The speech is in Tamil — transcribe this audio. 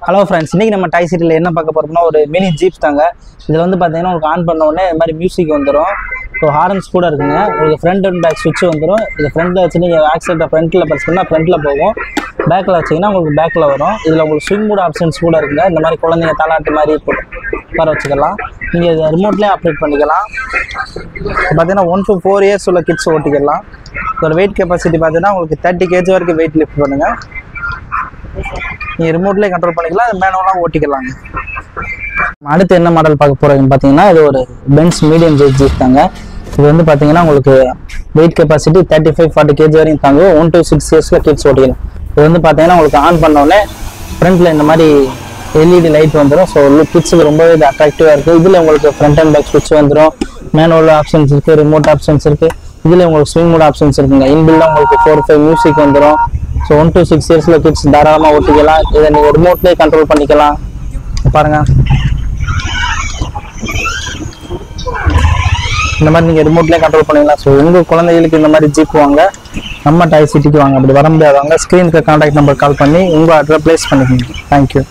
ஹலோ ஃப்ரெண்ட்ஸ், இன்றைக்கி நம்ம டாய் சிட்டியில் என்ன பார்க்க போகிறோம்னா ஒரு மினி ஜீப்ஸ் தாங்க. இதில் வந்து பார்த்தீங்கன்னா உங்களுக்கு ஆன் பண்ண உடனே இது மாதிரி மியூசிக் வந்துடும். ஸோ ஹாரன்ஸ் கூட இருக்குங்க. உங்களுக்கு ஃப்ரண்ட் அண்ட் பேக் சுவிட்ச் வந்துடும். இது ஃப்ரண்ட்டில் வச்சு நீங்கள் ஆக்சிடென்ட்டை ஃப்ரண்ட்டில் ப்ரெஸ் பண்ணால் ஃப்ரண்ட்டில் போகும். பேக்கில் வச்சிங்கன்னா உங்களுக்கு பேக்கில் வரும். இதில் உங்களுக்கு ஸ்விங் மூட் ஆப்ஷன்ஸ் கூட இருக்குங்க. இந்த மாதிரி குழந்தைங்க தாலாட்டு மாதிரி உட்கார வச்சுக்கலாம். நீங்கள் இதை ரிமோட்லேயே ஆப்ரேட் பண்ணிக்கலாம். பார்த்தீங்கன்னா 1 to 4 years உள்ள கிட்ஸ் ஓட்டிக்கலாம். இதோட வெயிட் கெப்பாசிட்டி பார்த்தீங்கன்னா உங்களுக்கு 30 kg வரைக்கும் வெயிட் லிஃப்ட் பண்ணுங்கள். நீங்கள் ரிமோட்லேயே கண்ட்ரோல் பண்ணிக்கலாம், அது மேனுவலாக ஓட்டிக்கலாங்க. அடுத்து என்ன மாடல் பார்க்க போகிறீங்கன்னு பார்த்தீங்கன்னா இது ஒரு பென்ஸ் மீடியம் சைஸ் ஜீப் தாங்க. இது வந்து பார்த்தீங்கன்னா உங்களுக்கு வெயிட் கெப்பாசிட்டி 35-40 kg வரைக்கும் தாங்க. 1 to 6 yearsல கிட்ஸ் ஓட்டிக்கலாம். இது வந்து பார்த்தீங்கன்னா உங்களுக்கு ஆன் பண்ணோடனே ஃப்ரண்ட்டில் இந்த மாதிரி LED லைட் வந்துடும். ஸோ கிட்ஸுக்கு ரொம்பவே இது அட்ராக்டிவாக இருக்குது. இதில் உங்களுக்கு ஃப்ரண்ட் அண்ட் பேக் ஸ்விட்ச் வந்துடும். மேனுவல் ஆப்ஷன்ஸ் இருக்குது, ரிமோட் ஆப்ஷன்ஸ் இருக்குது. இதில் உங்களுக்கு ஸ்விங் மோட் ஆப்ஷன்ஸ் இருக்குங்க. இன்பில்டாக உங்களுக்கு 4-5 மியூசிக் வந்துடும். ஸோ 1 to 6 yearsல கிட்ஸ் தாராளமாக ஓட்டிக்கலாம். இதை நீங்கள் ரிமோட்லேயே கண்ட்ரோல் பண்ணிக்கலாம். பாருங்கள், இந்த மாதிரி நீங்கள் ரிமோட்லேயே கண்ட்ரோல் பண்ணிக்கலாம். ஸோ உங்கள் குழந்தைகளுக்கு இந்த மாதிரி ஜீப் வாங்க, நம்ம டாய் சிட்டிக்கு வாங்க. அப்படி வர முடியாதவங்க ஸ்க்ரீனுக்கு கான்டாக்ட் நம்பர் கால் பண்ணி உங்கள் அட்ரஸ் ப்ளேஸ் பண்ணிக்கோங்க. தேங்க்யூ.